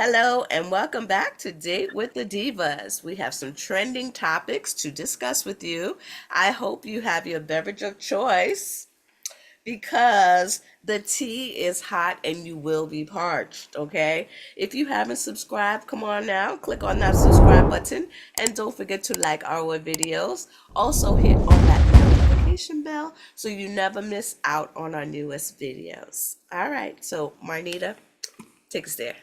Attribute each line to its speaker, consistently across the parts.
Speaker 1: Hello and welcome back to Date with the Divas. We have some trending topics to discuss with you. I hope you have your beverage of choice because the tea is hot and you will be parched, okay? If you haven't subscribed, come on now, click on that subscribe button and don't forget to like our videos. Also hit on that notification bell so you never miss out on our newest videos. All right, so Marnita, take us there.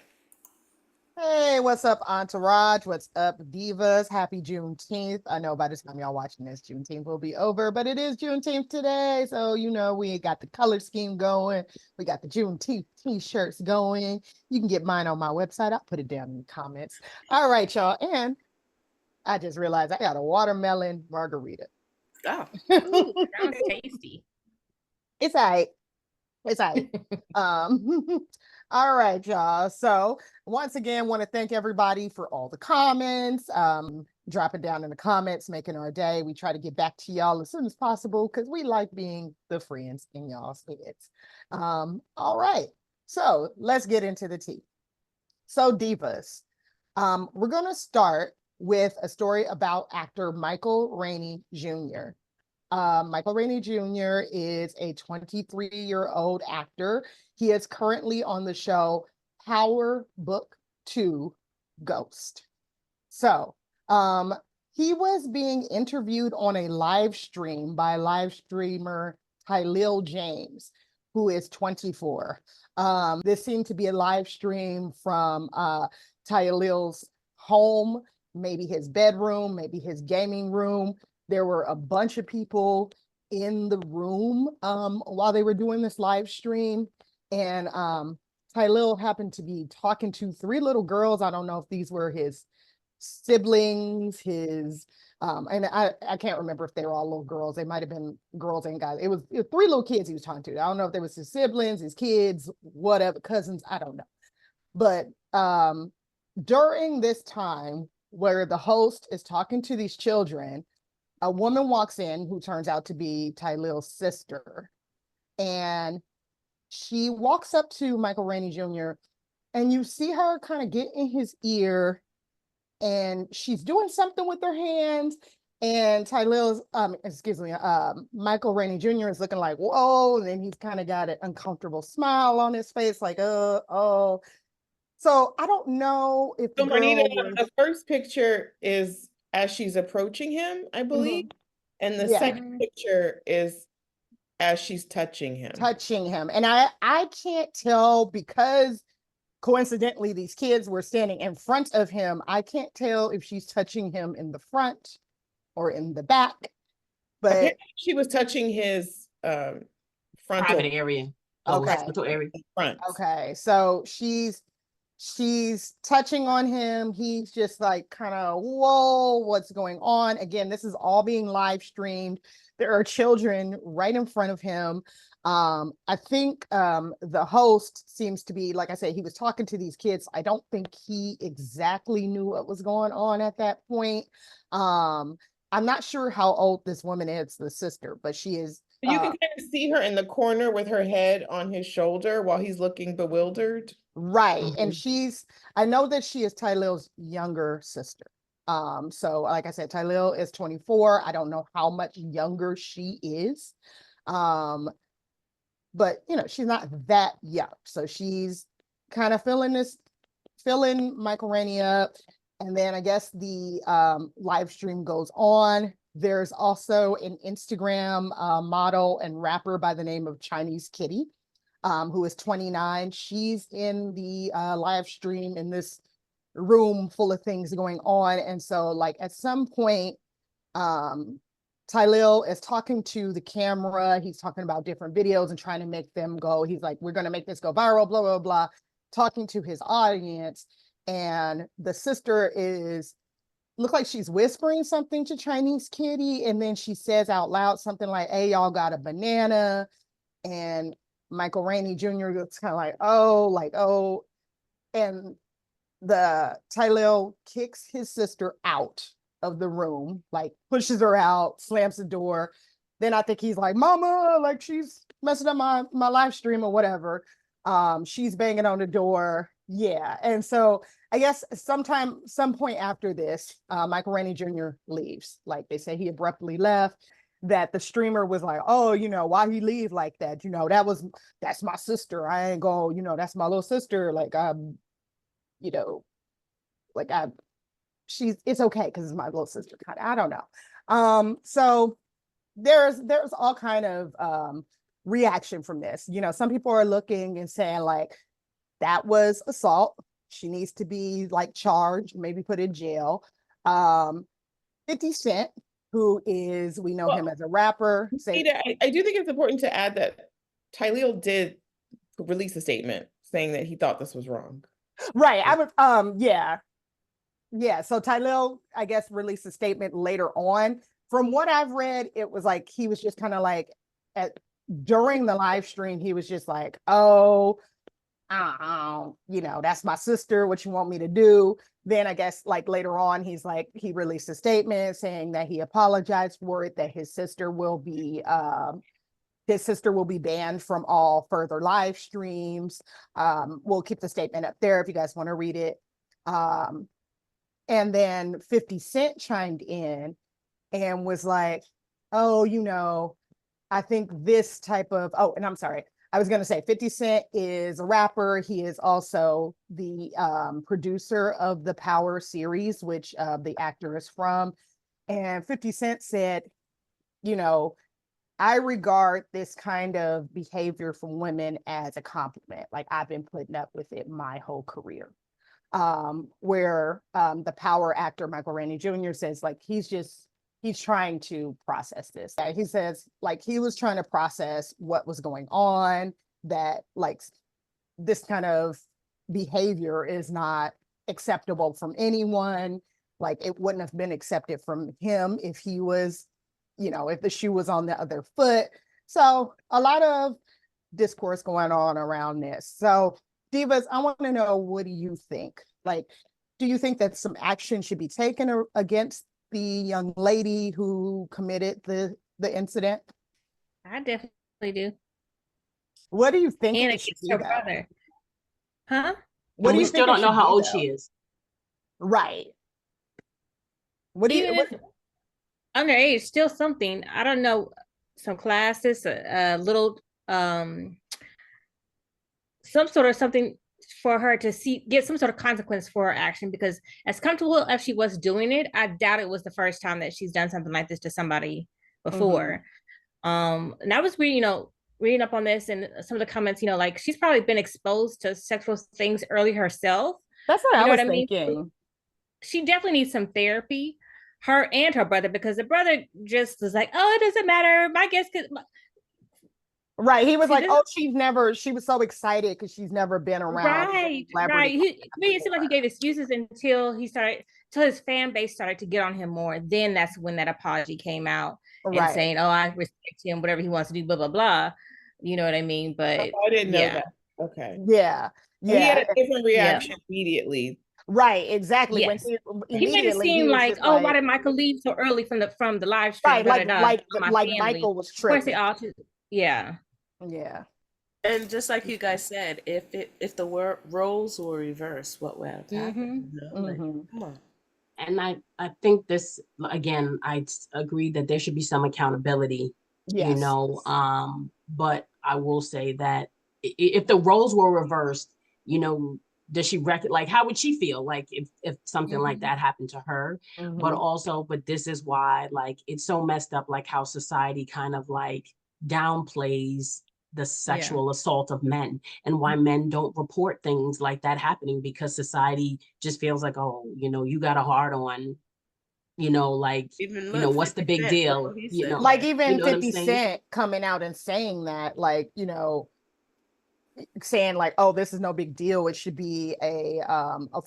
Speaker 2: Hey, what's up, Entourage? What's up, Divas? Happy Juneteenth. I know by the time y'all watching this, Juneteenth will be over, but it is Juneteenth today. So, we got the color scheme going. We got the Juneteenth t-shirts going. You can get mine on my website. I'll put it down in the comments. All right, y'all. And I just realized I got a watermelon margarita.
Speaker 1: Oh,
Speaker 3: Ooh, sounds tasty.
Speaker 2: It's all right. It's all right. All right, y'all. So once again, want to thank everybody for all the comments. Drop it down in the comments, making our day. We try to get back to y'all as soon as possible because we like being the friends in y'all's heads. All right. So let's get into the tea. So Divas, we're gonna start with a story about actor Michael Rainey Jr. Michael Rainey Jr. is a 23-year-old actor. He is currently on the show Power Book 2 Ghost. So he was being interviewed on a live stream by live streamer Tylil James, who is 24. This seemed to be a live stream from Tylil's home, maybe his bedroom, maybe his gaming room. There were a bunch of people in the room while they were doing this live stream. And Tylil happened to be talking to three little girls. I don't know if these were his siblings, and I can't remember if they were all little girls. They might have been girls and guys. It was three little kids he was talking to. I don't know if they was his siblings, his kids, whatever, cousins, I don't know. But during this time where the host is talking to these children, a woman walks in who turns out to be Tylil's sister. And she walks up to Michael Rainey Jr. and you see her kind of get in his ear and she's doing something with her hands. And Michael Rainey Jr. is looking like, whoa, and then he's kind of got an uncomfortable smile on his face, like, oh. So I don't know if the
Speaker 3: So Marnita,
Speaker 2: girl was,
Speaker 3: the first picture is as she's approaching him, I believe.
Speaker 2: Mhm.
Speaker 3: And the
Speaker 2: Yeah.
Speaker 3: second picture is as she's touching him.
Speaker 2: touching him. And I can't tell because coincidentally these kids were standing in front of him. I can't tell if she's touching him in the front or in the back. But
Speaker 3: Apparently she was touching his frontal
Speaker 4: private area.
Speaker 2: Okay.
Speaker 4: Hospital area.
Speaker 3: front.
Speaker 2: Okay, so she's touching on him. He's just like kind of, whoa, what's going on? Again, this is all being live streamed. There are children right in front of him. I think the host seems to be, like I said, he was talking to these kids. I don't think he exactly knew what was going on at that point. I'm not sure how old this woman is, the sister, but she is.
Speaker 3: You can kind of see her in the corner with her head on his shoulder while he's looking bewildered.
Speaker 2: Right.
Speaker 4: Mhm.
Speaker 2: And I know that she is Tylil's younger sister. So like I said, Tylil is 24. I don't know how much younger she is. But she's not that young. So she's kind of filling Michael Rainey up. And then I guess the live stream goes on. There's also an Instagram model and rapper by the name of Chinese Kitty, who is 29. She's in the live stream in this room full of things going on. And so like at some point, Tylil is talking to the camera. He's talking about different videos and trying to make them go. He's like, we're going to make this go viral, blah, blah, blah, talking to his audience. And the sister look like she's whispering something to Chinese Kitty. And then she says out loud something like, hey, y'all got a banana. And Michael Rainey Jr. looks kind of like, oh. And the Tylil kicks his sister out of the room, like pushes her out, slams the door. Then I think he's like, mama, like she's messing up my live stream or whatever. She's banging on the door. Yeah. And so I guess some point after this, Michael Rainey Jr. leaves. Like they say he abruptly left, that the streamer was like, oh, why he leave like that? That's my sister. I ain't go, that's my little sister. Like, you know, like it's okay because it's my little sister. Kind of, I don't know. So there's all kind of reaction from this. Some people are looking and saying like, that was assault. She needs to be like charged, maybe put in jail. 50 Cent, we know him as a rapper.
Speaker 3: I do think it's important to add that Tyleal did release a statement saying that he thought this was wrong.
Speaker 2: Right. Yeah. So Tyleal, I guess, released a statement later on. From what I've read, it was like he was just kind of like during the live stream, he was just like, oh, that's my sister. What you want me to do? Then I guess like later on, he released a statement saying that he apologized for it, that his sister will be banned from all further live streams. We'll keep the statement up there if you guys want to read it. And then 50 Cent chimed in and was like, oh, I think this type of, and I'm sorry. I was going to say 50 Cent is a rapper. He is also the producer of the Power series, which the actor is from. And 50 Cent said, I regard this kind of behavior from women as a compliment. Like I've been putting up with it my whole career. Where the Power actor, Michael Rainey Jr. says like, he's trying to process this. He says like he was trying to process what was going on, that like this kind of behavior is not acceptable from anyone. Like it wouldn't have been accepted from him if he was, if the shoe was on the other foot. So a lot of discourse going on around this. So Divas, I want to know, what do you think? Like, do you think that some action should be taken against the young lady who committed the incident?
Speaker 5: I definitely do.
Speaker 2: What do you think?
Speaker 5: And against her brother. Huh?
Speaker 2: What
Speaker 4: and
Speaker 2: do
Speaker 4: we
Speaker 2: you
Speaker 4: still
Speaker 2: think
Speaker 4: don't know how old
Speaker 2: though?
Speaker 4: she is.
Speaker 2: Right. What do
Speaker 5: Even
Speaker 2: you?
Speaker 5: if underage, still something. I don't know. Some classes, a little, some sort of something for her to get some sort of consequence for her action, because as comfortable as she was doing it, I doubt it was the first time that she's done something like this to somebody before. And I was reading up on this and some of the comments, like she's probably been exposed to sexual things early herself.
Speaker 2: That's what I was
Speaker 5: mean?
Speaker 2: thinking.
Speaker 5: She definitely needs some therapy, her and her brother, because the brother just was like, oh, it doesn't matter. My guess could.
Speaker 2: Right. He was like, oh, she was so excited because she's never been around.
Speaker 5: Right. It seemed like he gave excuses until his fan base started to get on him more. Then that's when that apology came out and saying, oh, I respect him, whatever he wants to do, blah, blah, blah. You know what I mean? But
Speaker 3: I didn't know that. Okay.
Speaker 2: Yeah.
Speaker 3: He had a different reaction immediately.
Speaker 2: Right, exactly.
Speaker 5: Yes.
Speaker 2: When
Speaker 5: he made it seem like, oh, why did Michael leave so early from the live stream?
Speaker 2: Right, like Michael was tripping.
Speaker 5: Yeah.
Speaker 2: Yeah.
Speaker 1: And just like you guys said, if the roles were reversed, what would have happened? Come on.
Speaker 4: And I think this, again, I agree that there should be some accountability.
Speaker 2: Yes.
Speaker 4: But I will say that if the roles were reversed, does she like how would she feel like if something like that happened to her? But this is why like it's so messed up, like how society kind of like downplays the sexual assault of men, and why men don't report things like that happening, because society just feels like, oh, you got a hard on, like, what's the big deal?
Speaker 2: Like even 50 Cent coming out and saying that, like, saying like, oh, this is no big deal, it should be a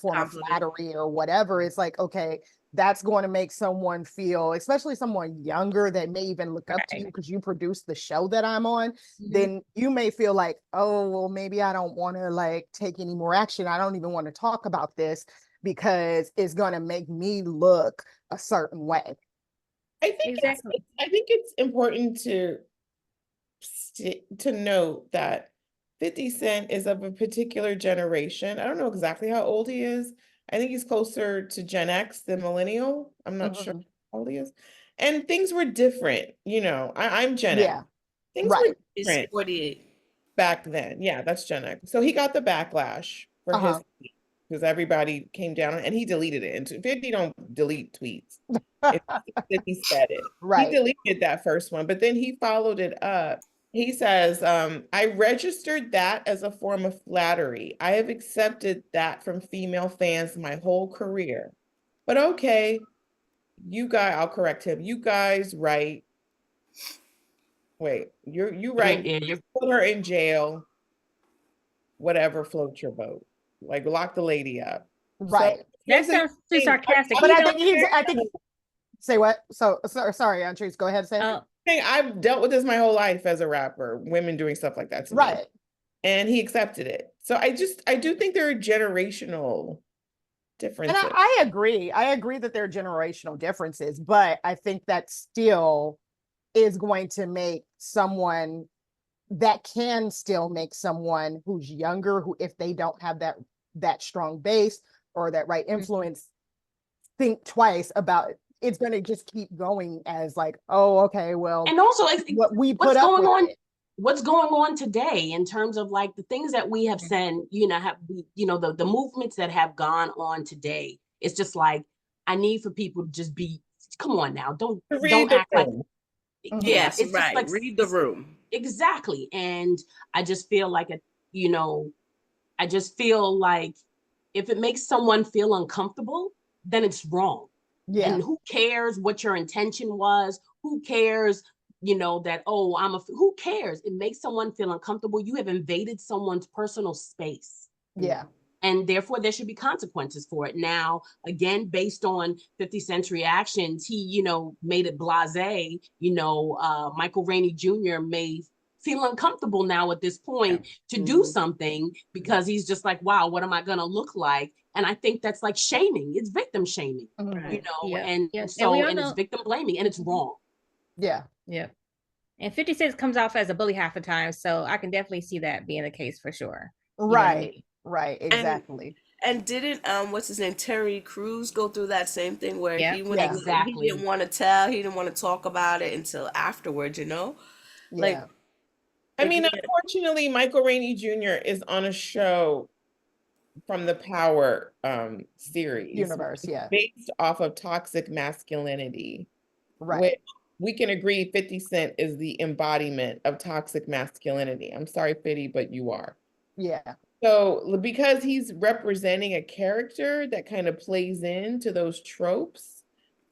Speaker 2: form of flattery or whatever. It's like, okay, that's going to make someone feel, especially someone younger that may even look up to you because you produce the show that I'm on, then you may feel like, oh, well, maybe I don't want to like take any more action. I don't even want to talk about this because it's going to make me look a certain way.
Speaker 3: I think it's important to note that 50 Cent is of a particular generation. I don't know exactly how old he is. I think he's closer to Gen X than millennial. I'm not sure how old he is. And things were different, you know. I'm Gen X.
Speaker 2: Yeah.
Speaker 3: Things were
Speaker 2: Right.
Speaker 1: He's
Speaker 3: different
Speaker 1: 48.
Speaker 3: back then. Yeah, that's Gen X. So he got the backlash for his because everybody came down and he deleted it. And 50 don't delete tweets. It's that he said it. He
Speaker 2: Right.
Speaker 3: deleted that first one, but then he followed it up. He says, I registered that as a form of flattery. I have accepted that from female fans my whole career. But okay, you guys, I'll correct him. You guys write. Wait, you right.
Speaker 4: Yeah, you're
Speaker 3: Put her in jail. Whatever floats your boat. Like lock the lady up.
Speaker 2: Right.
Speaker 3: So
Speaker 5: That
Speaker 3: here's the
Speaker 5: sounds too
Speaker 3: thing.
Speaker 5: sarcastic.
Speaker 2: But
Speaker 5: He
Speaker 2: I
Speaker 5: don't-
Speaker 2: think I think, say what? So, sorry, Antrese, go ahead and say it.
Speaker 3: I've dealt with this my whole life as a rapper, women doing stuff like that to me.
Speaker 2: Right.
Speaker 3: And he accepted it. So I do think there are generational
Speaker 2: And
Speaker 3: differences.
Speaker 2: I agree. I agree that there are generational differences, but I think that still is going to make someone that can still make someone who's younger, who if they don't have that strong base or that right influence, think twice about it. It's going to just keep going as like, oh, okay, well,
Speaker 4: and also like
Speaker 2: what we
Speaker 4: what's
Speaker 2: put up
Speaker 4: going
Speaker 2: with
Speaker 4: on
Speaker 2: it.
Speaker 4: what's going on today in terms of like the things that we have said, you know, the movements that have gone on today. It's just like, I need for people to just be, come on now, don't act like,
Speaker 1: Yes,
Speaker 4: it's just
Speaker 1: right.
Speaker 4: like,
Speaker 1: Read the room.
Speaker 4: exactly. And I just feel like, I just feel like if it makes someone feel uncomfortable, then it's wrong.
Speaker 2: Yeah.
Speaker 4: And who cares what your intention was? Who cares, that, oh, who cares? It makes someone feel uncomfortable. You have invaded someone's personal space.
Speaker 2: Yeah.
Speaker 4: And therefore there should be consequences for it. Now, again, based on 50 Cent's reactions, he, made it blasé, Michael Rainey Jr. may feel uncomfortable now at this point to do something because he's just like, wow, what am I going to look like? And I think that's like shaming. It's victim shaming, and so, and it's victim blaming, and it's wrong.
Speaker 2: Yeah.
Speaker 5: Yeah. And 50 Cent comes off as a bully half the time. So I can definitely see that being the case for sure.
Speaker 2: Right. Right. Exactly.
Speaker 1: And didn't what's his name, Terry Crews, go through that same thing where he went
Speaker 4: exactly.
Speaker 1: he didn't want to tell, he didn't want to talk about it until afterwards, Like,
Speaker 3: I mean, unfortunately, Michael Rainey Jr. is on a show from the Power series
Speaker 2: universe,
Speaker 3: based off of toxic masculinity.
Speaker 2: Right.
Speaker 3: We can agree 50 Cent is the embodiment of toxic masculinity. I'm sorry, 50, but you are.
Speaker 2: Yeah.
Speaker 3: So because he's representing a character that kind of plays into those tropes,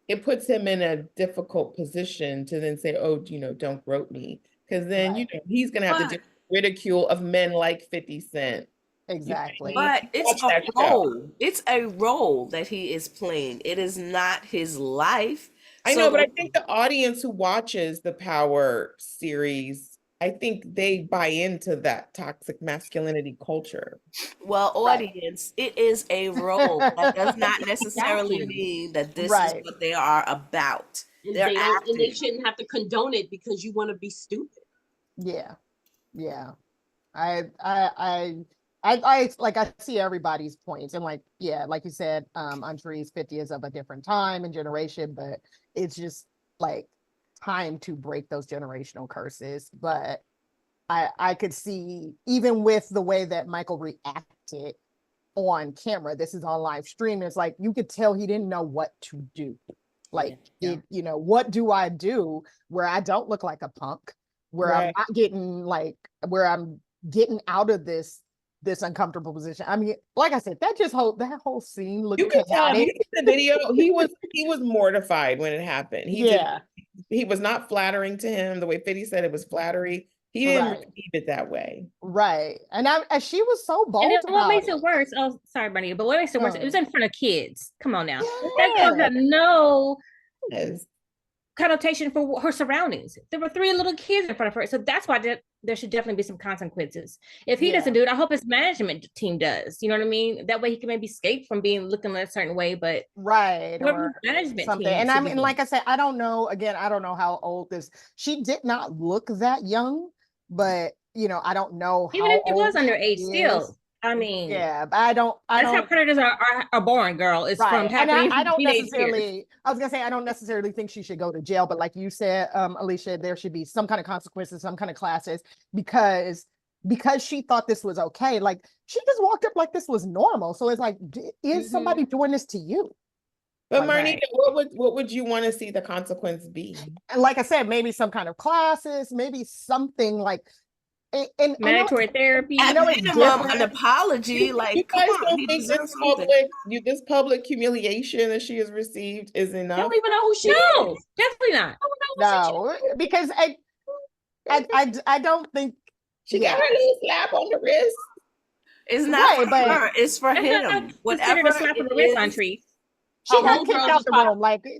Speaker 3: it puts him in a difficult position to then say, oh, don't grope me. Because then, he's going to have to deal with ridicule of men like 50 Cent.
Speaker 2: Exactly.
Speaker 1: But it's a role. It's a role that he is playing. It is not his life.
Speaker 3: I know, but I think the audience who watches the Power series, I think they buy into that toxic masculinity culture.
Speaker 1: Well, audience, it is a role. That does not necessarily mean that this is what they are about.
Speaker 4: And
Speaker 1: They're acting.
Speaker 4: And they shouldn't have to condone it because you want to be stupid.
Speaker 2: Yeah. Yeah. I like, I see everybody's points, and like, like you said, Antrese, 50 is of a different time and generation, but it's just like time to break those generational curses. But I could see, even with the way that Michael reacted on camera, this is on live stream, it's like you could tell he didn't know what to do. Like, what do I do where I don't look like a punk, where I'm not getting where I'm getting out of this uncomfortable position. I mean, like I said, that whole scene looked.
Speaker 3: You can tell in the video he was mortified when it happened. He was not flattering to him the way 50 said it was flattery. He didn't receive it that way.
Speaker 2: Right. And she was so bold.
Speaker 5: And what makes it worse? Oh, sorry, Bunny, but what makes it worse? It was in front of kids. Come on now.
Speaker 2: Yeah.
Speaker 5: That girl had no connotation for her surroundings. There were 3 little kids in front of her. So that's why there should definitely be some consequences. If he doesn't do it, I hope his management team does. You know what I mean? That way he can maybe escape from being looking a certain way, but
Speaker 2: or
Speaker 5: management
Speaker 2: something.
Speaker 5: Team
Speaker 2: And I mean, like I said, I don't know how old she did not look that young, but I don't know
Speaker 5: Even
Speaker 2: how
Speaker 5: if she
Speaker 2: old
Speaker 5: was underage,
Speaker 2: she
Speaker 5: still.
Speaker 2: is.
Speaker 5: I mean,
Speaker 2: Yeah, but I
Speaker 5: that's how
Speaker 2: don't,
Speaker 5: predators are born, girl. It's from
Speaker 2: right. And
Speaker 5: happening
Speaker 2: I
Speaker 5: in
Speaker 2: don't
Speaker 5: teenage years.
Speaker 2: necessarily, I was gonna say, I don't necessarily think she should go to jail, but like you said, Alicia, there should be some kind of consequences, some kind of classes, because she thought this was okay. Like she just walked up like this was normal. So it's like, is somebody doing this to you?
Speaker 3: But
Speaker 2: Like,
Speaker 3: Marnita,
Speaker 5: Right.
Speaker 3: what would you want to see the consequence be?
Speaker 2: and like I said, maybe some kind of classes, maybe something like, and
Speaker 5: Mandatory therapy.
Speaker 2: I
Speaker 1: At
Speaker 2: know it's
Speaker 1: minimum, an
Speaker 2: different.
Speaker 1: apology.
Speaker 3: You
Speaker 1: Like, come
Speaker 3: guys
Speaker 1: on,
Speaker 3: don't
Speaker 1: he
Speaker 3: think this
Speaker 1: deserves something.
Speaker 3: this public humiliation that she has received is
Speaker 4: They
Speaker 3: enough?
Speaker 4: don't even know who she
Speaker 5: No,
Speaker 4: is.
Speaker 5: definitely not.
Speaker 2: No, because I don't think,
Speaker 3: She got
Speaker 2: yeah,
Speaker 3: her little slap on the wrist.
Speaker 1: It's not
Speaker 2: right,
Speaker 1: for
Speaker 2: but
Speaker 1: her. It's for
Speaker 5: That's not
Speaker 1: him.
Speaker 5: considered
Speaker 1: Whatever
Speaker 5: a slap on
Speaker 1: it
Speaker 5: the wrist on
Speaker 1: is.
Speaker 5: Tree.
Speaker 2: she
Speaker 4: A
Speaker 2: got
Speaker 4: little
Speaker 2: kicked
Speaker 4: girl
Speaker 2: out
Speaker 4: just
Speaker 2: the
Speaker 4: popped.
Speaker 2: room. Like, I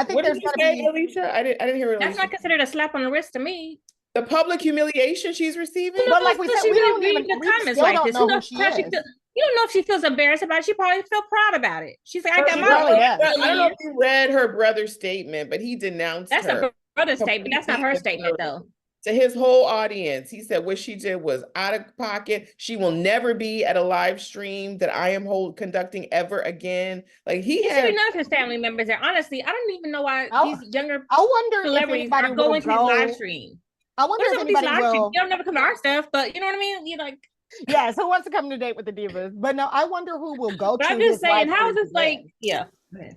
Speaker 2: think
Speaker 3: What did
Speaker 2: there's
Speaker 3: you
Speaker 2: gonna
Speaker 3: say,
Speaker 2: be,
Speaker 3: Alicia? I didn't hear
Speaker 5: That's
Speaker 3: Alicia.
Speaker 5: not considered a slap on the wrist to me.
Speaker 3: The public humiliation she's
Speaker 5: Who
Speaker 3: receiving?
Speaker 2: but
Speaker 5: knows
Speaker 2: like we
Speaker 5: if
Speaker 2: said,
Speaker 5: she really read the
Speaker 2: we
Speaker 5: comments
Speaker 2: still
Speaker 5: like
Speaker 2: don't
Speaker 5: this? Who
Speaker 2: know who
Speaker 5: knows
Speaker 2: she
Speaker 5: how she
Speaker 2: is.
Speaker 5: feel? You don't know if she feels embarrassed about it. She probably feel proud about it. She's like, I got
Speaker 2: She
Speaker 5: my
Speaker 2: probably
Speaker 5: little
Speaker 2: does.
Speaker 3: I don't know
Speaker 5: million.
Speaker 3: if you read her brother's statement, but he denounced
Speaker 5: That's
Speaker 3: her
Speaker 5: a brother's statement. That's not
Speaker 3: completely
Speaker 5: her
Speaker 3: and
Speaker 5: statement
Speaker 3: thoroughly.
Speaker 5: though.
Speaker 3: To his whole audience. He said what she did was out of pocket. She will never be at a live stream that I am conducting ever again. Like he
Speaker 5: It should be
Speaker 3: had,
Speaker 5: none of his family members there. Honestly, I don't even know why
Speaker 2: I,
Speaker 5: these younger
Speaker 2: I wonder if
Speaker 5: celebrities
Speaker 2: anybody
Speaker 5: are
Speaker 2: will
Speaker 5: going to these live
Speaker 2: go.
Speaker 5: streams.
Speaker 2: I
Speaker 5: What
Speaker 2: wonder
Speaker 5: is
Speaker 2: if
Speaker 5: up with these
Speaker 2: anybody
Speaker 5: live streams?
Speaker 2: will.
Speaker 5: You don't never come to our stuff, but you know what I mean? You're like,
Speaker 2: Yes, who wants to come to date with the divas? But no, I wonder who will go
Speaker 5: but
Speaker 2: to
Speaker 5: I'm just
Speaker 2: his live
Speaker 5: saying, how is
Speaker 2: streams
Speaker 5: this like,
Speaker 2: again.
Speaker 5: yeah.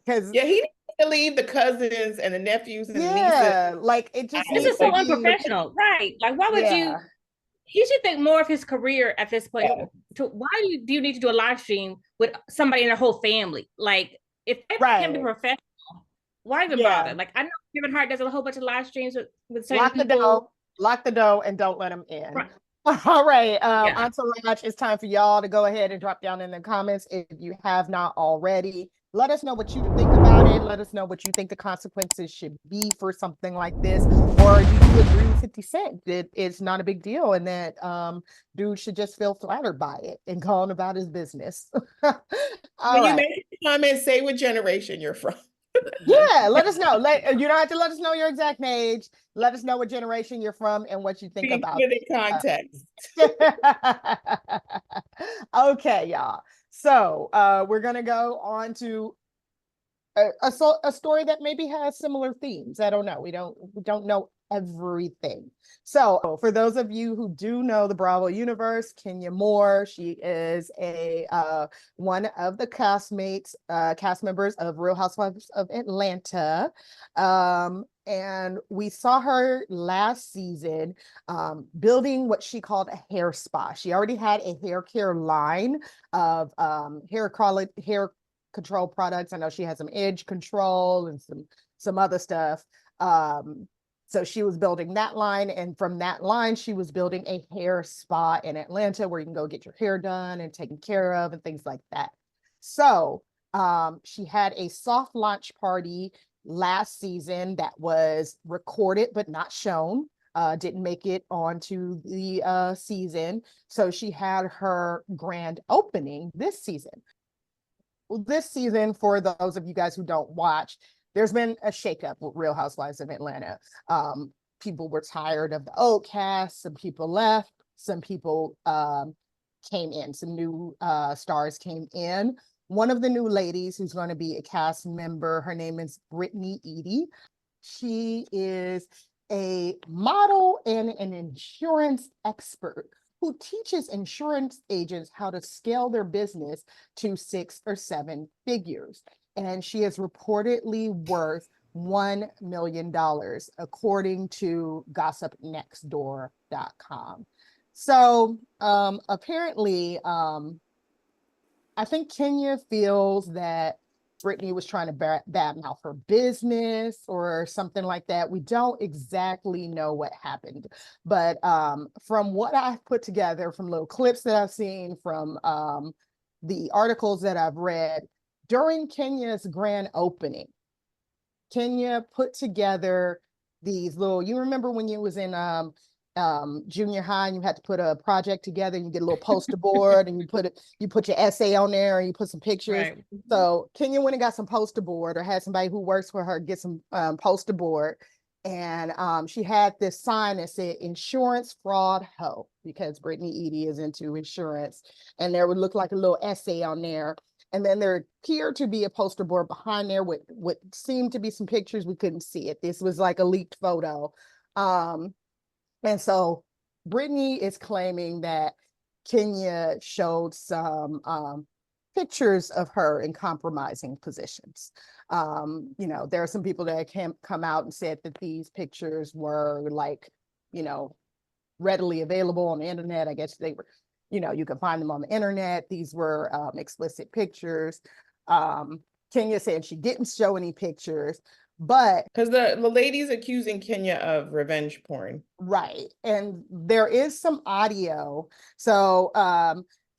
Speaker 2: Because
Speaker 3: yeah, he needs to leave the cousins and the nephews and nieces
Speaker 2: yeah, like it just
Speaker 5: This
Speaker 3: out.
Speaker 2: needs
Speaker 5: is
Speaker 2: to
Speaker 5: so
Speaker 3: Like,
Speaker 2: be.
Speaker 5: unprofessional, right? Like, why would you?
Speaker 2: Yeah,
Speaker 5: He should think more of his career at this point.
Speaker 3: yeah.
Speaker 5: Why do you need to do a live stream with somebody in their whole family? Like, if they can be
Speaker 2: right.
Speaker 5: professional, why even
Speaker 2: Yeah,
Speaker 5: bother? Like, I know Kevin Hart does a whole bunch of live streams with certain
Speaker 2: lock the
Speaker 5: people.
Speaker 2: door, and don't let them in.
Speaker 5: Right.
Speaker 2: All right,
Speaker 5: Yeah.
Speaker 2: Entourage, it's time for y'all to go ahead and drop down in the comments if you have not already. Let us know what you think about it. Let us know what you think the consequences should be for something like this. Or do you agree with 50 Cent that it's not a big deal and that dude should just feel flattered by it and go on about his business? All
Speaker 3: When you
Speaker 2: right.
Speaker 3: make a comment, say what generation you're from.
Speaker 2: Yeah, let us know. You don't have to let us know your exact age. Let us know what generation you're from and what you think
Speaker 3: Be
Speaker 2: about.
Speaker 3: included in context.
Speaker 2: Okay, y'all. So we're gonna go on to a story that maybe has similar themes. I don't know. We don't know everything. So for those of you who do know the Bravo universe, Kenya Moore, she is a one of the cast members of Real Housewives of Atlanta. And we saw her last season building what she called a hair spa. She already had a hair care line of hair control products. I know she had some edge control and some other stuff. So she was building that line, and from that line, she was building a hair spa in Atlanta where you can go get your hair done and taken care of and things like that. So she had a soft launch party last season that was recorded but not shown. Didn't make it onto the season. So she had her grand opening this season. Well, this season, for those of you guys who don't watch, there's been a shakeup with Real Housewives of Atlanta. People were tired of the old cast. Some people left. Some people came in. Some new stars came in. One of the new ladies who's going to be a cast member, her name is Brittany Eady. She is a model and an insurance expert who teaches insurance agents how to scale their business to 6 or 7 figures. And she is reportedly worth $1 million, according to gossipnextdoor.com. So apparently, I think Kenya feels that Brittany was trying to badmouth her business or something like that. We don't exactly know what happened, but from what I've put together, from little clips that I've seen, from the articles that I've read, during Kenya's grand opening, Kenya put together these little, you remember when you was in junior high and you had to put a project together and you get a little poster board and you put your essay on there and you put some pictures.
Speaker 5: Right.
Speaker 2: So Kenya went and got some poster board, or had somebody who works for her get some poster board, And she had this sign that said insurance fraud hoe, because Brittany Edie is into insurance. And there would look like a little essay on there. And then there appeared to be a poster board behind there with what seemed to be some pictures. We couldn't see it. This was like a leaked photo. And so Brittany is claiming that Kenya showed some pictures of her in compromising positions. You know, there are some people that can come out and said that these pictures were like, you know, readily available on the internet. I guess they were, you know, you can find them on the internet. These were explicit pictures. Kenya said she didn't show any pictures, but
Speaker 3: because the lady's accusing Kenya of revenge porn.
Speaker 2: right. And there is some audio. So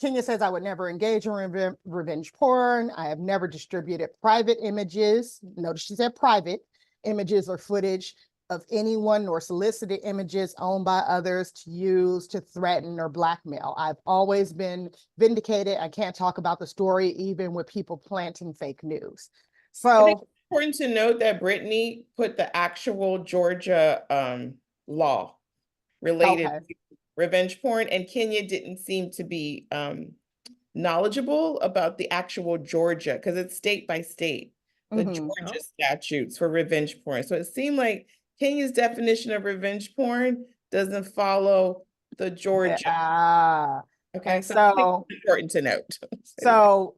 Speaker 2: Kenya says, I would never engage in revenge porn. I have never distributed private images. Notice she said private images or footage of anyone, nor solicited images owned by others to use to threaten or blackmail. I've always been vindicated. I can't talk about the story even with people planting fake news. So
Speaker 3: important to note that Brittany put the actual Georgia law related to revenge porn, and Kenya didn't seem to be knowledgeable about the actual Georgia, because it's state by state, the Georgia statutes for revenge porn. So it seemed like Kenya's definition of revenge porn doesn't follow the Georgia. Okay, so important to note.
Speaker 2: So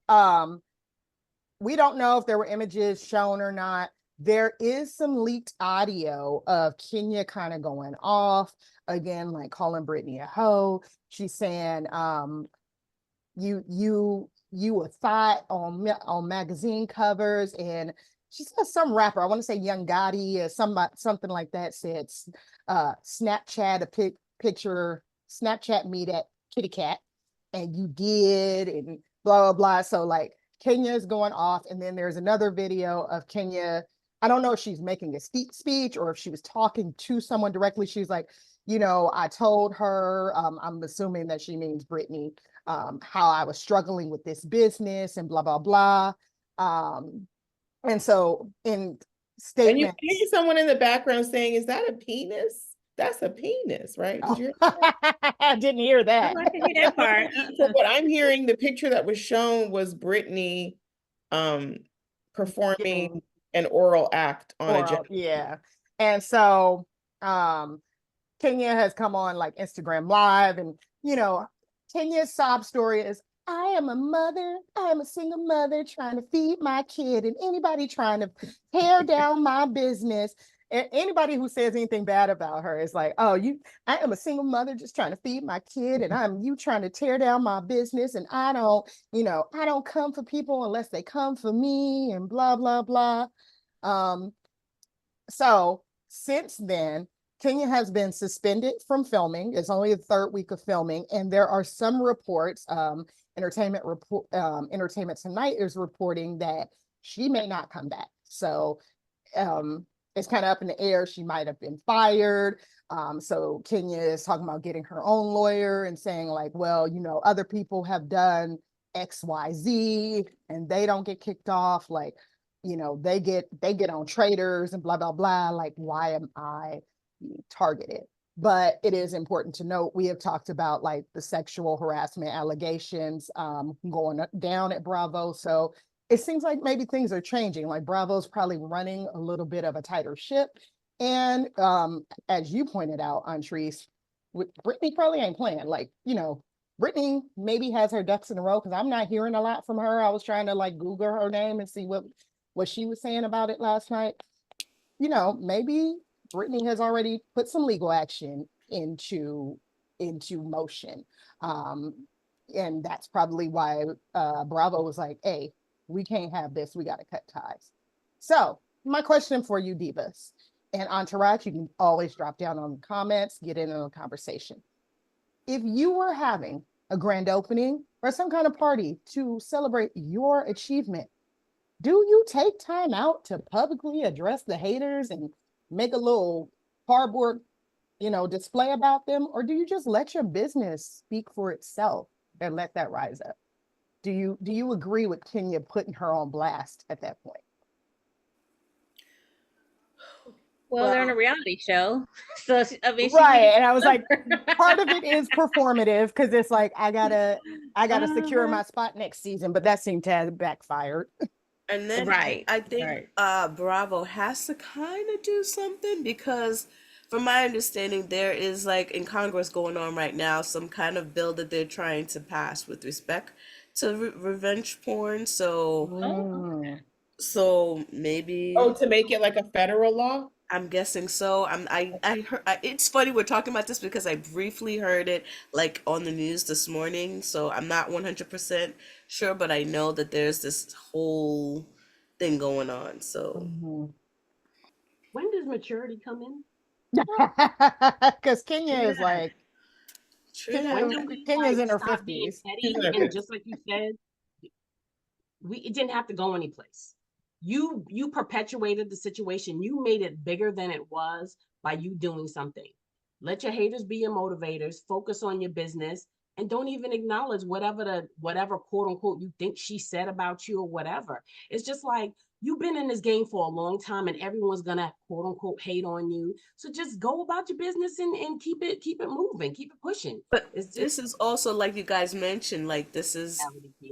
Speaker 2: we don't know if there were images shown or not. There is some leaked audio of Kenya kind of going off again, like calling Brittany a hoe. She's saying, you a thought on magazine covers, and she said some rapper, I want to say Young Gotti or something like that, said Snapchat a picture, Snapchat me that kitty cat, and you did, and blah blah blah. So like Kenya is going off, and then there's another video of Kenya. I don't know if she's making a speech or if she was talking to someone directly. She's like, you know, I told her, I'm assuming that she means Brittany, how I was struggling with this business and blah, blah, blah. And so in statement.
Speaker 3: And you hear someone in the background saying, is that a penis? That's a penis, right?
Speaker 2: I didn't hear that.
Speaker 5: I didn't hear that part.
Speaker 3: So what I'm hearing, the picture that was shown was Brittany performing an oral act on a gentleman.
Speaker 2: Yeah. And so Kenya has come on like Instagram Live, and you know, Kenya's sob story is, I am a mother, I am a single mother trying to feed my kid, and anybody trying to tear down my business, and anybody who says anything bad about her is like, oh, I am a single mother just trying to feed my kid, and you trying to tear down my business, and I don't come for people unless they come for me, and blah blah blah. So since then, Kenya has been suspended from filming. It's only the third week of filming, and there are some reports. Entertainment Tonight is reporting that she may not come back. So it's kind of up in the air. She might have been fired. So Kenya is talking about getting her own lawyer and saying like, well, you know, other people have done XYZ and they don't get kicked off. Like, you know, they get on traders and blah, blah, blah. Like, why am I targeted? But it is important to note, we have talked about like the sexual harassment allegations going down at Bravo. So it seems like maybe things are changing. Like Bravo's probably running a little bit of a tighter ship. And as you pointed out, Antrese, Brittany probably ain't playing. Like, you know, Brittany maybe has her ducks in a row, because I'm not hearing a lot from her. I was trying to like Google her name and see what she was saying about it last night. You know, maybe Brittany has already put some legal action into motion. And that's probably why Bravo was like, hey, we can't have this. We got to cut ties. So my question for you, Divas and Entourage, you can always drop down on the comments, get in on the conversation. If you were having a grand opening or some kind of party to celebrate your achievement, do you take time out to publicly address the haters and make a little cardboard, you know, display about them? Or do you just let your business speak for itself and let that rise up? Do you agree with Kenya putting her on blast at that point?
Speaker 5: Well, they're on a reality show, so I mean,
Speaker 2: Right. And I was like, part of it is performative because it's like I gotta secure
Speaker 5: Uh-huh.
Speaker 2: my spot next season, but that seemed to have backfired.
Speaker 1: And then
Speaker 5: Right,
Speaker 1: I think
Speaker 5: right.
Speaker 1: Bravo has to kind of do something because from my understanding there is like in Congress going on right now some kind of bill that they're trying to pass with respect to revenge porn.
Speaker 5: Oh, okay.
Speaker 1: So maybe
Speaker 3: Oh, to make it like a federal law?
Speaker 1: I'm guessing so. I heard it's funny we're talking about this because I briefly heard it like on the news this morning, so I'm not 100% sure, but I know that there's this whole thing going on. So
Speaker 2: Mhm.
Speaker 4: When does maturity come in?
Speaker 2: Because Kenya is
Speaker 1: yeah,
Speaker 2: like
Speaker 1: true
Speaker 4: When
Speaker 1: that.
Speaker 4: do we
Speaker 2: Kenya's
Speaker 4: like
Speaker 2: in her
Speaker 4: stop being
Speaker 2: 50s.
Speaker 3: She's
Speaker 4: petty?
Speaker 3: in her
Speaker 4: And
Speaker 3: 50s.
Speaker 4: just like you said, it didn't have to go anyplace. You perpetuated the situation. You made it bigger than it was by you doing something. Let your haters be your motivators. Focus on your business and don't even acknowledge whatever quote unquote you think she said about you or whatever. It's just like you've been in this game for a long time and everyone's gonna quote unquote hate on you. So just go about your business and keep it moving, keep it pushing.
Speaker 1: But
Speaker 4: It's just
Speaker 1: this is also like you guys mentioned, like this is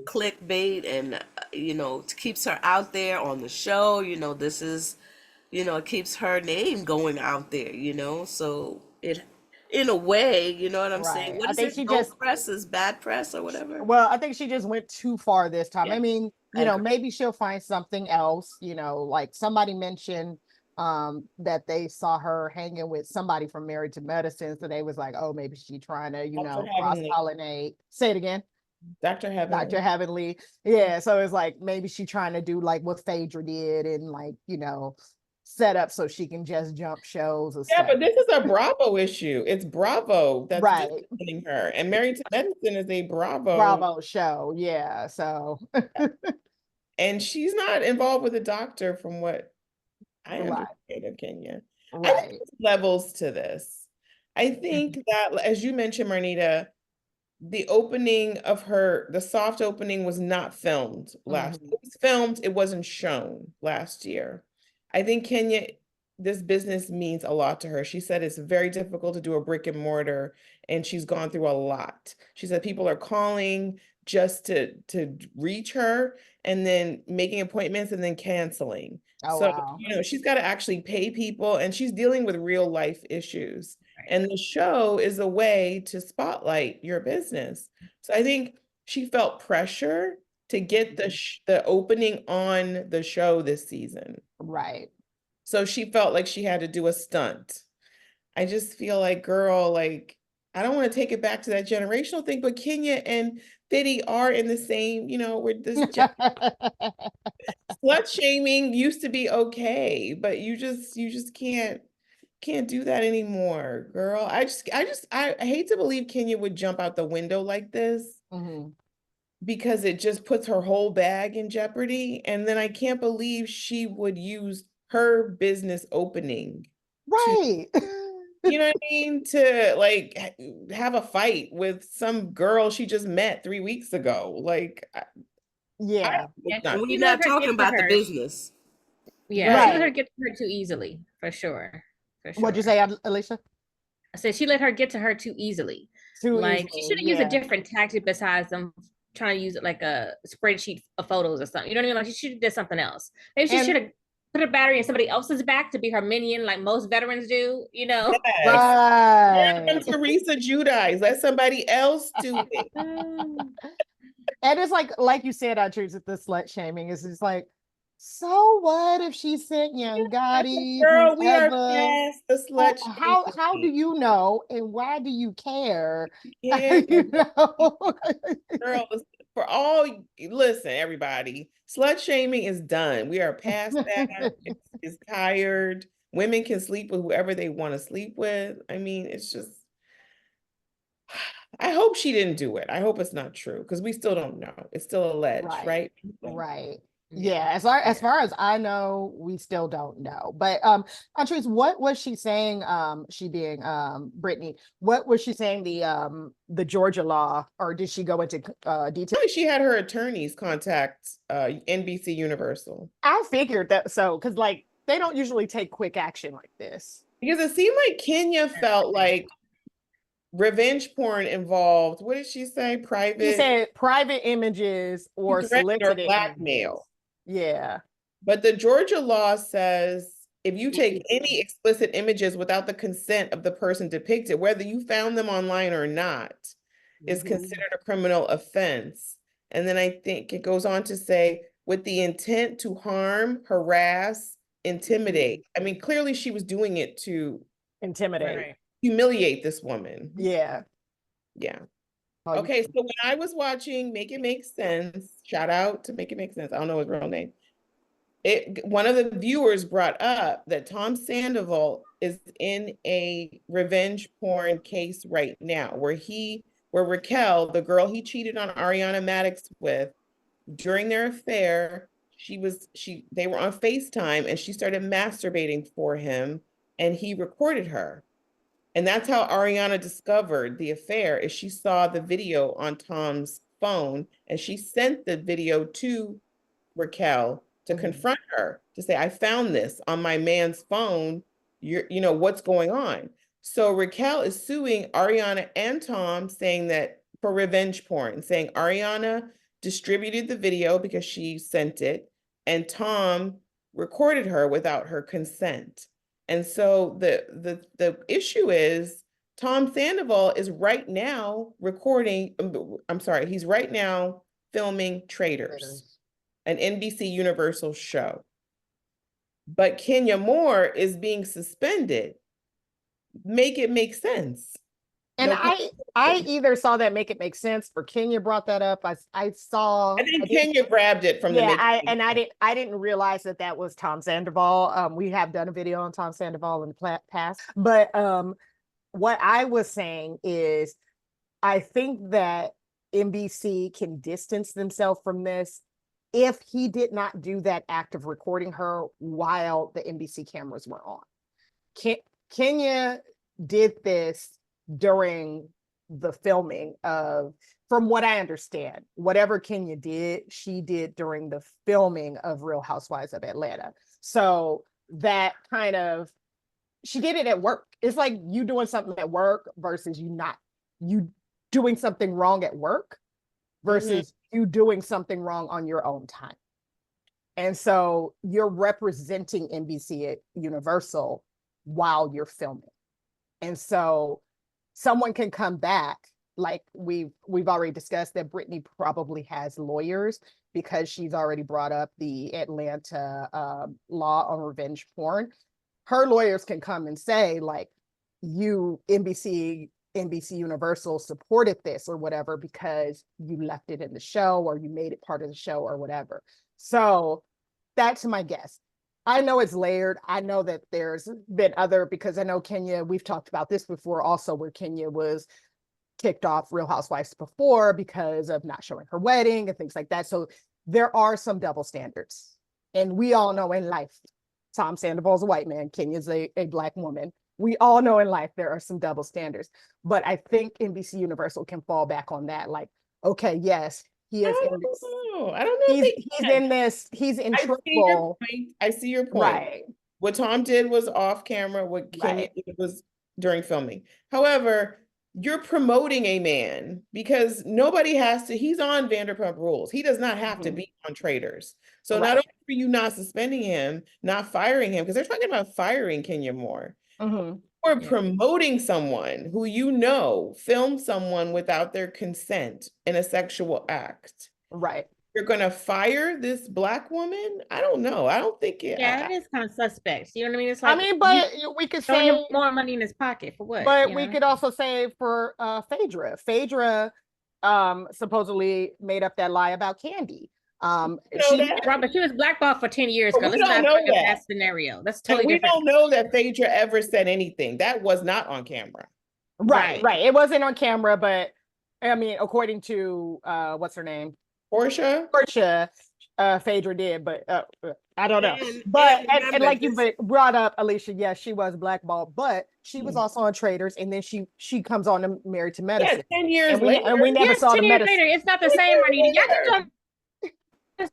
Speaker 1: clickbait and it keeps her out there on the show. This is it keeps her name going out there, so it in a way, you know what I'm saying?
Speaker 2: Right.
Speaker 1: What
Speaker 2: I
Speaker 1: is
Speaker 2: think
Speaker 1: it?
Speaker 2: she
Speaker 1: No
Speaker 2: just
Speaker 1: press is bad press or whatever.
Speaker 2: Well, I think she just went too far this time. I
Speaker 1: Yeah,
Speaker 2: mean,
Speaker 1: I agree.
Speaker 2: maybe she'll find something else, like somebody mentioned that they saw her hanging with somebody from Married to Medicine. So they was like, oh, maybe she trying to,
Speaker 3: Dr. Heavenly.
Speaker 2: cross-pollinate. Say it again.
Speaker 3: Dr. Heavenly.
Speaker 2: Dr. Heavenly. Yeah. So it's like maybe she trying to do like what Phaedra did and like, set up so she can just jump shows or
Speaker 3: Yeah,
Speaker 2: stuff.
Speaker 3: but this is a Bravo issue. It's Bravo that's
Speaker 2: Right.
Speaker 3: disciplining her. And Married to Medicine is a Bravo.
Speaker 2: Bravo show. Yeah. So
Speaker 3: And she's not involved with a doctor from what I
Speaker 2: right.
Speaker 3: understand of Kenya. I think
Speaker 2: Right.
Speaker 3: there's levels to this. I think that, as you mentioned, Marnita, the soft opening was not filmed last.
Speaker 2: Mhm.
Speaker 3: It was filmed, it wasn't shown last year. I think Kenya, this business means a lot to her. She said it's very difficult to do a brick and mortar, and she's gone through a lot. She said people are calling just to reach her and then making appointments and then canceling.
Speaker 2: Oh
Speaker 3: So,
Speaker 2: wow.
Speaker 3: she's got to actually pay people and she's dealing with real life issues. And the show is a way to spotlight your business. So I think she felt pressure to get the opening on the show this season.
Speaker 2: Right.
Speaker 3: So she felt like she had to do a stunt. I just feel like, girl, like, I don't want to take it back to that generational thing, but Kenya and Fitty are in the same, with this slut shaming used to be okay, but you just can't do that anymore, girl. I hate to believe Kenya would jump out the window like this
Speaker 2: Mhm.
Speaker 3: because it just puts her whole bag in jeopardy. And then I can't believe she would use her business opening to,
Speaker 2: Right.
Speaker 3: you know what I mean, to like have a fight with some girl she just met 3 weeks ago. Like, I
Speaker 2: Yeah.
Speaker 5: Yeah,
Speaker 3: hope not.
Speaker 1: We're
Speaker 5: she let
Speaker 1: not
Speaker 5: her get
Speaker 1: talking
Speaker 5: to
Speaker 1: about the
Speaker 5: her.
Speaker 1: business.
Speaker 5: Yeah, she let her
Speaker 2: Right.
Speaker 5: get to her too easily, for sure. For
Speaker 2: What'd you
Speaker 5: sure.
Speaker 2: say, Alicia?
Speaker 5: I said she let her get to her too easily.
Speaker 2: Too
Speaker 5: Like she
Speaker 2: easily.
Speaker 5: should have used a
Speaker 2: Yeah.
Speaker 5: different tactic besides them trying to use it like a spreadsheet of photos or something. You know what I mean? Like she should have did something else. Maybe she
Speaker 2: And
Speaker 5: should have put a battery in somebody else's back to be her minion, like most veterans do.
Speaker 3: Yes.
Speaker 2: right.
Speaker 3: And Teresa Judice, let somebody else do it.
Speaker 2: And it's like you said, I choose it, the slut shaming is just like, so what if she sent young Gotti,
Speaker 3: Girl, we are
Speaker 2: whoever?
Speaker 3: past the slut
Speaker 2: How do
Speaker 3: shaming.
Speaker 2: you know and why do you care?
Speaker 3: Yeah,
Speaker 2: you know?
Speaker 3: girl, for all, listen, everybody, slut shaming is done. We are past that. It's tired. Women can sleep with whoever they want to sleep with. I mean, it's just, I hope she didn't do it. I hope it's not true because we still don't know. It's still alleged,
Speaker 2: Right.
Speaker 3: right?
Speaker 2: Right.
Speaker 5: Yeah.
Speaker 2: Yeah, as far as I know, we still don't know. But Andres, what was she saying? She being Brittany, what was she saying the Georgia law, or did she go into detail?
Speaker 3: She had her attorneys contact NBC Universal.
Speaker 2: I figured that, so because like they don't usually take quick action like this.
Speaker 3: Because it seemed like Kenya felt like revenge porn involved. What did she say?
Speaker 2: He
Speaker 3: Private
Speaker 2: said private images or
Speaker 3: threat or
Speaker 2: solicited
Speaker 3: blackmail.
Speaker 2: images. Yeah.
Speaker 3: But the Georgia law says if you take any explicit images without the consent of the person depicted, whether you found them online or not, is considered a criminal offense. And then I think it goes on to say, with the intent to harm, harass, intimidate. I mean, clearly she was doing it to
Speaker 2: Intimidate.
Speaker 3: humiliate this woman.
Speaker 2: Yeah.
Speaker 3: Yeah. Okay, so when I was watching Make It Make Sense, shout out to Make It Make Sense. I don't know his real name. One of the viewers brought up that Tom Sandoval is in a revenge porn case right now, where Raquel, the girl he cheated on Ariana Madix with, during their affair, they were on FaceTime and she started masturbating for him and he recorded her. And that's how Ariana discovered the affair, is she saw the video on Tom's phone and she sent the video to Raquel to confront her, to say, I found this on my man's phone. What's going on? So Raquel is suing Ariana and Tom, saying that for revenge porn, saying Ariana distributed the video because she sent it, and Tom recorded her without her consent. And so the issue is Tom Sandoval is right now he's right now filming Traitors, an NBC Universal show. But Kenya Moore is being suspended. Make It Make Sense.
Speaker 2: And I either saw that Make It Make Sense, or Kenya brought that up. I
Speaker 3: think Kenya grabbed it from the
Speaker 2: I didn't realize that was Tom Sandoval. We have done a video on Tom Sandoval in the past, but what I was saying is I think that NBC can distance themselves from this if he did not do that act of recording her while the NBC cameras were on. Kenya did this during the filming of, from what I understand, whatever Kenya did, she did during the filming of Real Housewives of Atlanta. So that kind of, she did it at work. It's like you doing something at work versus you doing something wrong at work versus you doing something wrong on your own time. And so you're representing NBC at Universal while you're filming. And so someone can come back, like we've already discussed that Brittany probably has lawyers because she's already brought up the Atlanta law on revenge porn. Her lawyers can come and say, like, you, NBC Universal supported this or whatever because you left it in the show or you made it part of the show or whatever. So that's my guess. I know it's layered. I know that there's been because I know Kenya, we've talked about this before also, where Kenya was kicked off Real Housewives before because of not showing her wedding and things like that. So there are some double standards. And we all know in life, Tom Sandoval's a white man, Kenya's a Black woman. We all know in life there are some double standards. But I think NBC Universal can fall back on that. Like, okay, yes, he is in this.
Speaker 3: I don't know.
Speaker 2: He's in this. He's in trouble.
Speaker 3: I see your point.
Speaker 2: Right.
Speaker 3: What Tom did was off camera. What Kenya did was during filming. However, you're promoting a man because nobody has to. He's on Vanderpump Rules. He does not have to be on Traitors. So not only are you not suspending him, not firing him, because they're talking about firing Kenya Moore. Or promoting someone who filmed someone without their consent in a sexual act.
Speaker 2: Right.
Speaker 3: You're going to fire this Black woman? I don't know. I don't think it.
Speaker 5: Yeah, it is kind of suspect. You know what I mean? It's like,
Speaker 2: but we could say
Speaker 5: him more money in his pocket for what?
Speaker 2: But we could also say for Phaedra. Phaedra supposedly made up that lie about Candy.
Speaker 5: But she was blackballed for 10 years ago. Let's not look at that scenario. That's totally different.
Speaker 3: We don't know that Phaedra ever said anything. That was not on camera.
Speaker 2: Right. It wasn't on camera, but I mean, according to what's her name? Portia, Phaedra did, but I don't know. And like you brought up, Alicia, yes, she was blackballed, but she was also on Traitors, and then she comes on to Married to Medicine.
Speaker 3: 10 years later.
Speaker 2: And we never saw the Medicine.
Speaker 5: Later. It's not the same, Marnita. Y'all can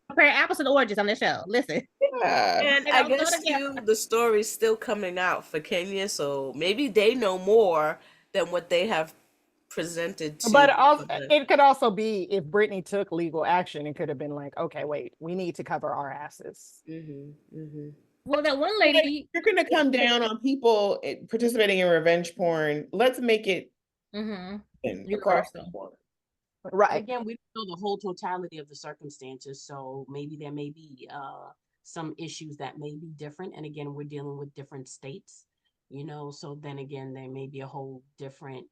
Speaker 5: compare apples and oranges on this show. Listen.
Speaker 3: Yeah.
Speaker 1: And
Speaker 5: And
Speaker 1: I
Speaker 5: also
Speaker 1: guess
Speaker 5: to get
Speaker 1: too, the story's still coming out for Kenya, so maybe they know more than what they have presented to
Speaker 2: But also,
Speaker 1: the.
Speaker 2: it could also be if Brittany took legal action, it could have been like, okay, wait, we need to cover our asses.
Speaker 1: Hmm, hmm.
Speaker 5: well, that one
Speaker 3: Like,
Speaker 5: lady.
Speaker 3: you're gonna come down on people participating in revenge porn. Let's make it across the
Speaker 5: Universal.
Speaker 3: board.
Speaker 4: And
Speaker 2: Right.
Speaker 4: again, we don't know the whole totality of the circumstances, so maybe there may be some issues that may be different. And again, we're dealing with different states, so then again, there may be a whole different,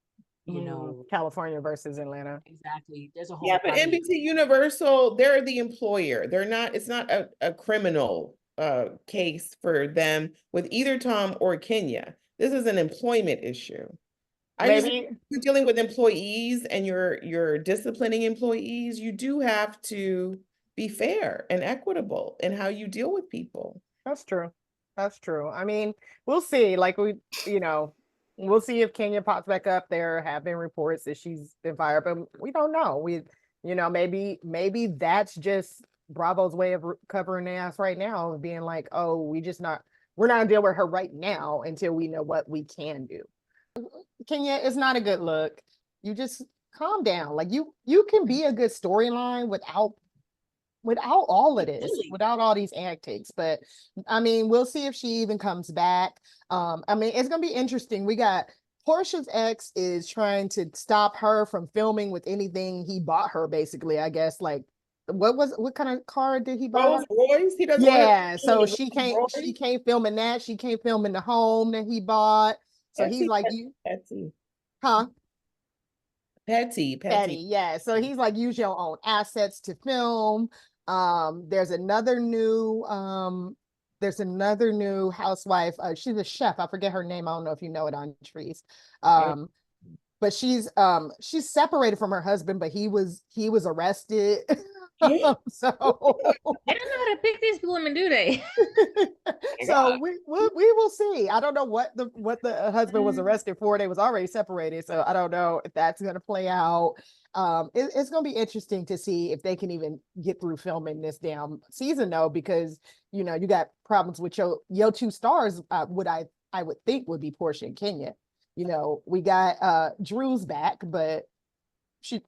Speaker 2: California versus Atlanta.
Speaker 4: exactly. There's a whole
Speaker 3: Yeah, but
Speaker 4: probably
Speaker 3: NBC Universal, they're the employer. It's not a criminal case for them with either Tom or Kenya. This is an employment issue. I just
Speaker 2: Maybe
Speaker 3: you're dealing with employees and you're disciplining employees, you do have to be fair and equitable in how you deal with people.
Speaker 2: that's true. That's true. I mean, we'll see. Like you know, we'll see if Kenya pops back up. There have been reports that she's been fired, but we don't know. Maybe that's just Bravo's way of covering the ass right now, of being like, oh, we're not gonna deal with her right now until we know what we can do. Kenya, it's not a good look. You just calm down. Like you can be a good storyline without all of this,
Speaker 4: Really?
Speaker 2: without all these antics. But I mean, we'll see if she even comes back. I mean, it's gonna be interesting. We got Portia's ex is trying to stop her from filming with anything he bought her, basically, I guess. Like what kind of car did he buy her?
Speaker 3: Rolls Royce, he doesn't want
Speaker 2: Yeah,
Speaker 3: to
Speaker 2: so
Speaker 3: Rolls Royce.
Speaker 2: she can't film in that. She can't film in the home that he bought. So he's
Speaker 3: Petty,
Speaker 2: like, you,
Speaker 3: petty,
Speaker 2: huh?
Speaker 3: petty.
Speaker 2: Petty, yeah. So he's like, use your own assets to film. There's another new housewife. She's a chef. I forget her name. I don't know if you know it, on trees. But she's separated from her husband, but he was arrested. So
Speaker 5: They don't know how to pick these women, do they?
Speaker 2: so we will see. I don't know what the husband was arrested for. They was already separated, so I don't know if that's going to play out. It's going to be interesting to see if they can even get through filming this damn season, though, because you got problems with your two stars. What I would think would be Portia and Kenya. We got Drew's back, but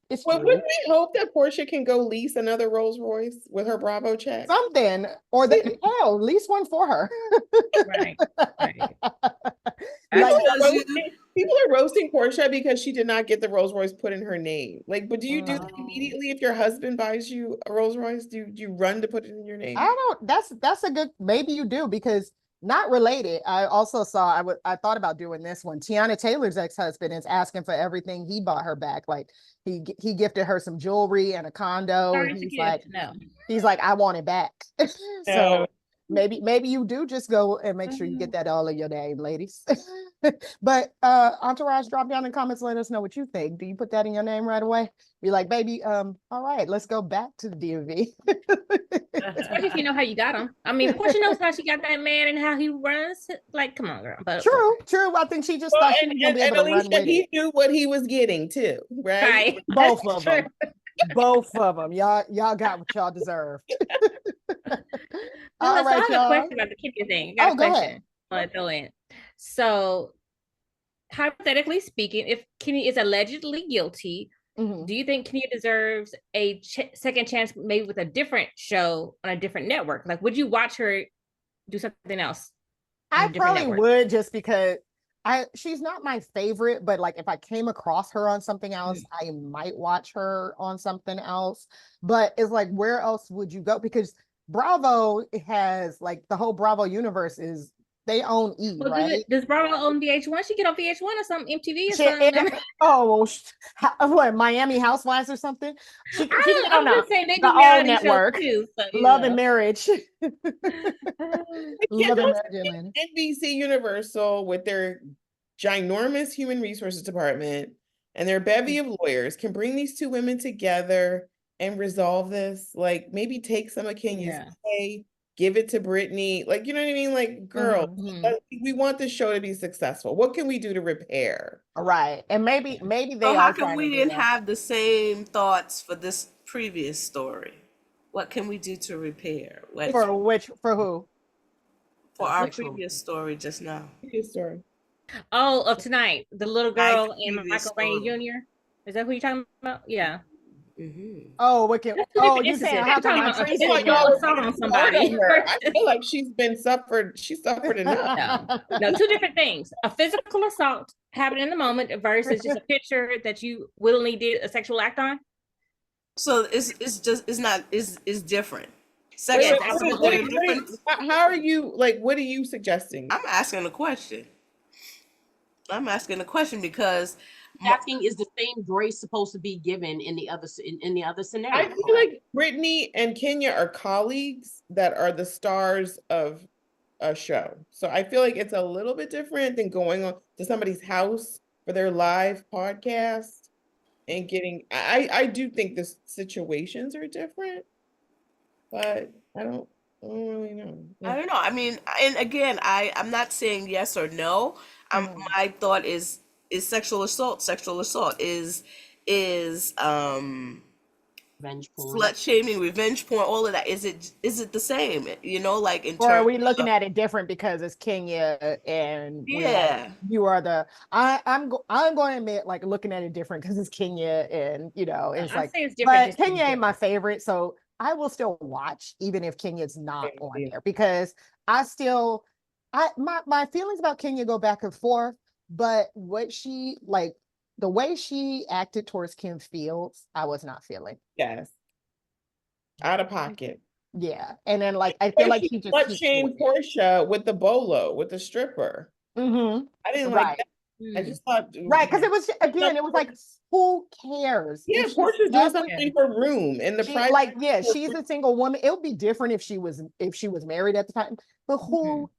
Speaker 2: it's
Speaker 3: Well,
Speaker 2: Drew.
Speaker 3: wouldn't we hope that Portia can go lease another Rolls Royce with her Bravo check?
Speaker 2: Something, or hell, lease one for her.
Speaker 5: Right.
Speaker 2: Like,
Speaker 3: People are roasting Portia because she did not get the Rolls Royce put in her name. Like, but do you do that
Speaker 4: Oh.
Speaker 3: immediately if your husband buys you a Rolls Royce? Do you run to put it in your name?
Speaker 2: I don't. That's a good. Maybe you do, because not related. I also saw. I thought about doing this one. Tiana Taylor's ex-husband is asking for everything he bought her back. Like he gifted her some jewelry and a condo, and he's like, I want it back. So maybe you do just go and make sure you get that all in your name, ladies. But Entourage, drop down in the comments, let us know what you think. Do you put that in your name right away? Be like, baby, all right, let's go back to the DMV.
Speaker 5: Especially if you know how you got him. I mean, Portia knows how she got that man and how he runs. Like, come on, girl. But
Speaker 2: True. I think she just thought she was gonna be able to run with
Speaker 3: he
Speaker 2: it.
Speaker 3: knew what he was getting too, right?
Speaker 2: Both of them. Both of them. Y'all got what y'all deserved. All right,
Speaker 5: I have a question about the Kenya thing. I got a question. I want to throw in. So, hypothetically speaking, if Kenya is allegedly guilty, do you think Kenya deserves a second chance, maybe with a different show on a different network? Like, would you watch her do something else?
Speaker 2: I probably would, just because she's not my favorite, but like if I came across her on something else, I might watch her on something else. But it's like, where else would you go? Because Bravo has, like, the whole Bravo universe is, they own E, right?
Speaker 5: Does Bravo own VH1? She get on VH1 or something, MTV or something.
Speaker 2: What, Miami Housewives or something?
Speaker 5: I'm just saying they do
Speaker 2: the
Speaker 5: reality
Speaker 2: network
Speaker 5: shows too. So,
Speaker 2: Love and Marriage.
Speaker 3: Love and Marriage. NBC Universal, with their ginormous human resources department and their bevy of lawyers, can bring these two women together and resolve this. Like, maybe take some of Kenya's pay, give it to Brittany. Like, you know what I mean? Like, girl, we want this show to be successful. What can we do to repair?
Speaker 2: Right. And maybe they
Speaker 1: how come we didn't have the same thoughts for this previous story? What can we do to repair? What
Speaker 2: For who?
Speaker 1: for
Speaker 4: The
Speaker 1: our
Speaker 4: sexual.
Speaker 1: previous story just now?
Speaker 3: His story.
Speaker 5: Oh, of tonight, the little
Speaker 1: Like
Speaker 5: girl
Speaker 1: the
Speaker 5: and
Speaker 1: previous
Speaker 5: Michael Rainey
Speaker 1: story.
Speaker 5: Jr. Is that who you're talking about? Yeah.
Speaker 1: Mm-hmm.
Speaker 2: Oh, what can?
Speaker 5: That's two
Speaker 2: Oh,
Speaker 5: different
Speaker 2: you saying
Speaker 5: instances.
Speaker 2: how
Speaker 5: I'm
Speaker 2: come
Speaker 5: talking
Speaker 2: my
Speaker 5: about a
Speaker 2: tree
Speaker 3: I thought
Speaker 2: signal?
Speaker 3: y'all
Speaker 5: physical
Speaker 3: were
Speaker 5: assault on
Speaker 3: getting hard
Speaker 5: somebody.
Speaker 3: on her. I feel like she suffered enough.
Speaker 5: No, two different things. A physical assault happened in the moment versus just a picture that you willingly did a sexual act on.
Speaker 1: So it's not is different.
Speaker 3: Wait,
Speaker 5: Yeah,
Speaker 1: Sexual
Speaker 5: that's
Speaker 1: assault
Speaker 5: completely
Speaker 1: is a
Speaker 5: different.
Speaker 1: different.
Speaker 3: how are you, like, what are you suggesting?
Speaker 1: I'm asking a question. I'm asking a question because
Speaker 4: Asking, is the same grace supposed to be given in the other
Speaker 3: I
Speaker 4: scenario?
Speaker 3: feel like Brittany and Kenya are colleagues that are the stars of a show. So I feel like it's a little bit different than going on to somebody's house for their live podcast and getting, I do think the situations are different, but I don't really know.
Speaker 1: I don't know. I mean, and again, I'm not saying yes or no.
Speaker 2: Mhm.
Speaker 1: My thought is sexual assault. Sexual assault is
Speaker 4: Revenge porn.
Speaker 1: slut shaming, revenge porn, all of that. Is it the same? You know, like in
Speaker 2: Or are
Speaker 1: terms
Speaker 2: we looking
Speaker 1: of
Speaker 2: at it different because it's Kenya and we're like
Speaker 1: yeah.
Speaker 2: you are the I'm going to admit like looking at it different because it's Kenya and it's
Speaker 5: I
Speaker 2: like
Speaker 5: say it's different.
Speaker 2: but
Speaker 5: Just
Speaker 2: Kenya ain't my
Speaker 5: different.
Speaker 2: favorite, so I will still watch even if Kenya's not
Speaker 3: Same
Speaker 2: on
Speaker 3: deal.
Speaker 2: there because I still my feelings about Kenya go back and forth, but what she like the way she acted towards Kim Fields, I was not feeling.
Speaker 3: Yes, out of pocket.
Speaker 2: Yeah, and then like I feel
Speaker 3: And
Speaker 2: like
Speaker 3: she
Speaker 2: she just
Speaker 3: slut
Speaker 2: keeps doing
Speaker 3: shamed Portia with the bolo, with the stripper.
Speaker 2: it. Mm-hmm.
Speaker 3: I didn't like
Speaker 2: Right.
Speaker 3: that. I
Speaker 5: Mm.
Speaker 3: just thought,
Speaker 2: Right, because it was again, it was like, who cares
Speaker 3: yeah,
Speaker 2: if she's
Speaker 3: Portia's doing
Speaker 2: happily
Speaker 3: something in her room in the
Speaker 2: she
Speaker 3: private.
Speaker 2: like yeah, she's a single woman. It would be different if she was married at the time, but who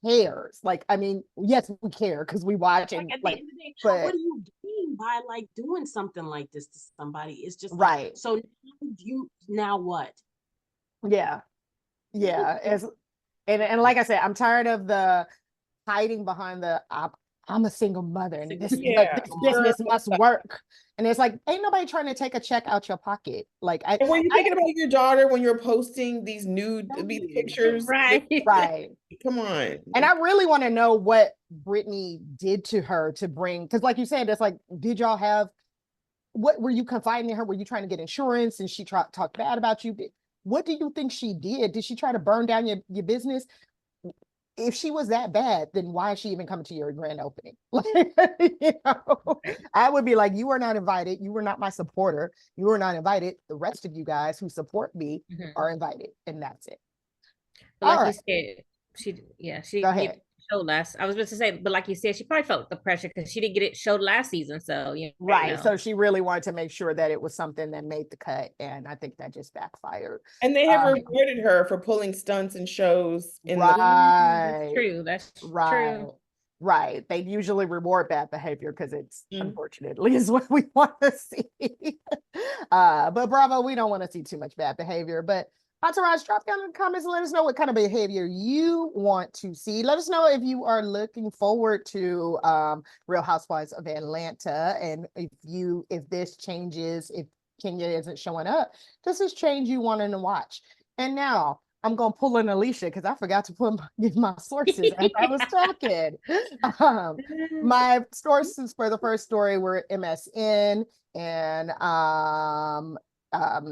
Speaker 2: cares? Like, I mean, yes, we care because we watch
Speaker 4: Like
Speaker 2: and
Speaker 4: at the
Speaker 2: like,
Speaker 4: end of the day, what
Speaker 2: but
Speaker 4: do you gain by like doing something like this to somebody? It's just like,
Speaker 2: right,
Speaker 4: so now what?
Speaker 2: yeah, yeah. And like I said, I'm tired of the hiding behind the I'm a single mother and
Speaker 3: Yeah.
Speaker 2: this business must work. And it's like, ain't nobody trying to take a check out your pocket. Like
Speaker 3: And were you
Speaker 2: I
Speaker 3: thinking about your daughter when you're posting these pictures?
Speaker 5: Right.
Speaker 2: right.
Speaker 3: Come on.
Speaker 2: And I really want to know what Brittany did to her to bring, because like you said, it's like, did y'all have, what were you confiding in her? Were you trying to get insurance and she talked bad about you? What do you think she did? Did she try to burn down your business? If she was that bad, then why is she even coming to your grand opening? I would be like, you are not invited. You were not my supporter. You were not invited. The rest of you guys who support me are invited, and that's it.
Speaker 5: But
Speaker 2: All
Speaker 5: like you
Speaker 2: right,
Speaker 5: said, she
Speaker 2: go
Speaker 5: didn't get
Speaker 2: ahead.
Speaker 5: showed last. I was about to say, but like you said, she probably felt the pressure because she didn't get it showed last season. So
Speaker 2: Right. So she really wanted to make sure that it was something that made the cut. And I think that just backfired.
Speaker 3: And they have rewarded her for pulling stunts and shows in the
Speaker 2: Right.
Speaker 5: true. That's
Speaker 2: Right.
Speaker 5: true.
Speaker 2: Right. They usually reward bad behavior because it's unfortunately is what we want to see. But Bravo, we don't want to see too much bad behavior. But Entourage, drop down in the comments and let us know what kind of behavior you want to see. Let us know if you are looking forward to Real Housewives of Atlanta, and if this changes, if Kenya isn't showing up, does this change you wanting to watch? And now I'm gonna pull in Alicia because I forgot to give my sources as I was talking. My sources for the first story were MSN and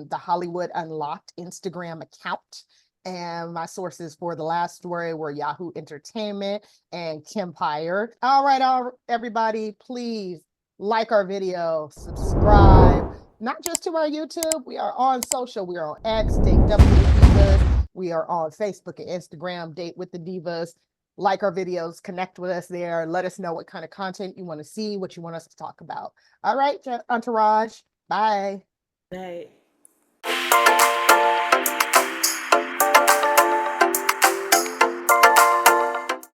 Speaker 2: the Hollywood Unlocked Instagram account. And my sources for the last story were Yahoo Entertainment and Kempire. All right, everybody, please like our video, subscribe, not just to our YouTube. We are on social. We are on X, Date W with Divas. We are on Facebook and Instagram, Date with the Divas. Like our videos, connect with us there. Let us know what kind of content you want to see, what you want us to talk about. All right, Entourage. Bye.
Speaker 1: Right.